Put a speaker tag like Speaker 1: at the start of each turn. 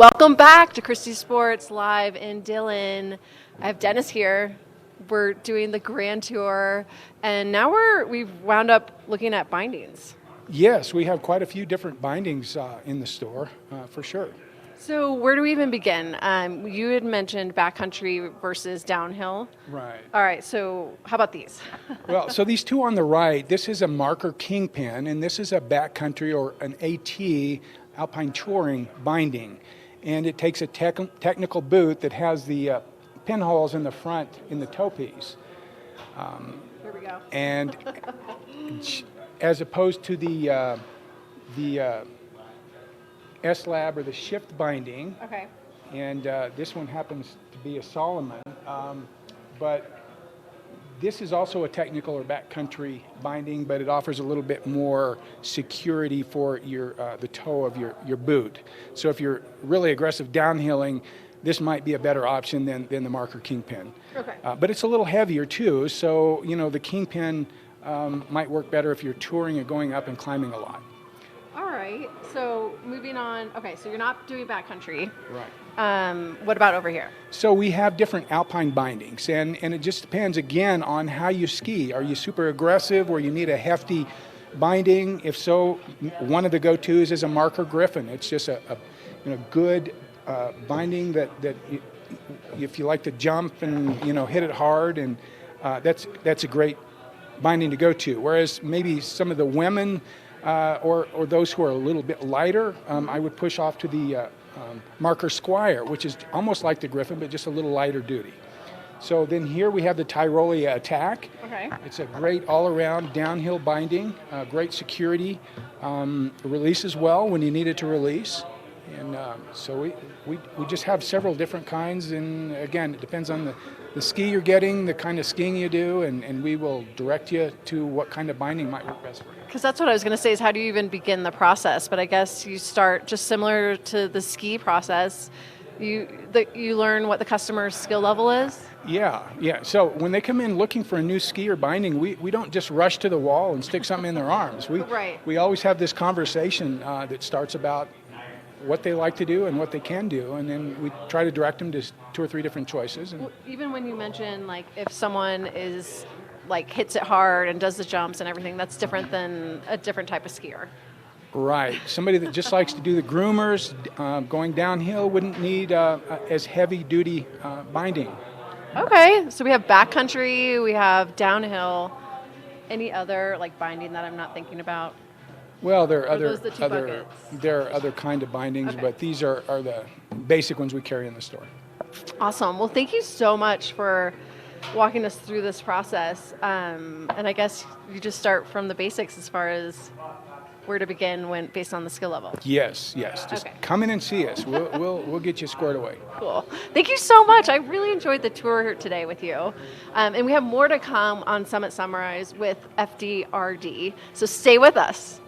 Speaker 1: Welcome back to Christy Sports live in Dillon. I have Dennis here. We're doing the grand tour, and now we've wound up looking at bindings.
Speaker 2: Yes, we have quite a few different bindings in the store, for sure.
Speaker 1: So where do we even begin? You had mentioned backcountry versus downhill.
Speaker 2: Right.
Speaker 1: All right, so how about these?
Speaker 2: Well, so these two on the right, this is a marker kingpin, and this is a backcountry or an AT, Alpine Touring binding. And it takes a technical boot that has the pinholes in the front in the toe piece.
Speaker 1: Here we go.
Speaker 2: And as opposed to the S-Lab or the shift binding.
Speaker 1: Okay.
Speaker 2: And this one happens to be a Solomon. But this is also a technical or backcountry binding, but it offers a little bit more security for your the toe of your boot. So if you're really aggressive downhilling, this might be a better option than the marker kingpin.
Speaker 1: Okay.
Speaker 2: But it's a little heavier too, so the kingpin might work better if you're touring and going up and climbing a lot.
Speaker 1: All right, so moving on. Okay, so you're not doing backcountry.
Speaker 2: Right.
Speaker 1: What about over here?
Speaker 2: So we have different alpine bindings, and it just depends, again, on how you ski. Are you super aggressive or you need a hefty binding? If so, one of the go-tos is a marker griffin. It's just a good binding that if you like to jump and hit it hard, and that's a great binding to go to. Whereas maybe some of the women or those who are a little bit lighter, I would push off to the marker Squire, which is almost like the Griffin, but just a little lighter duty. So then here we have the Tyrolia Attack. Okay. It's a great all-around downhill binding, great security, releases well when you need it to release. And so we just have several different kinds, and again, it depends on the ski you're getting, the kind of skiing you do, and we will direct you to what kind of binding might work best for you.
Speaker 1: Because that's what I was going to say, is how do you even begin the process? But I guess you start just similar to the ski process. You learn what the customer's skill level is?
Speaker 2: Yeah. So when they come in looking for a new ski or binding, we don't just rush to the wall and stick something in their arms. We always have this conversation that starts about what they like to do and what they can do, and then we try to direct them to 2 or 3 different choices.
Speaker 1: Well, even when you mention, like, if someone is hits it hard and does the jumps and everything, that's different than a different type of skier.
Speaker 2: Right. Somebody that just likes to do the groomers, going downhill, wouldn't need as heavy duty binding.
Speaker 1: Okay, so we have backcountry, we have downhill. Any other binding that I'm not thinking about?
Speaker 2: Well, there are other kind of bindings, okay. But these are the basic ones we carry in the store.
Speaker 1: Awesome. Well, thank you so much for walking us through this process. And I guess you just start from the basics as far as where to begin based on the skill level.
Speaker 2: Yes. Just come in and see us. We'll get you squared away.
Speaker 1: Cool. Thank you so much. I really enjoyed the tour here today with you. And we have more to come on Summit Summarize with FDRD. So stay with us.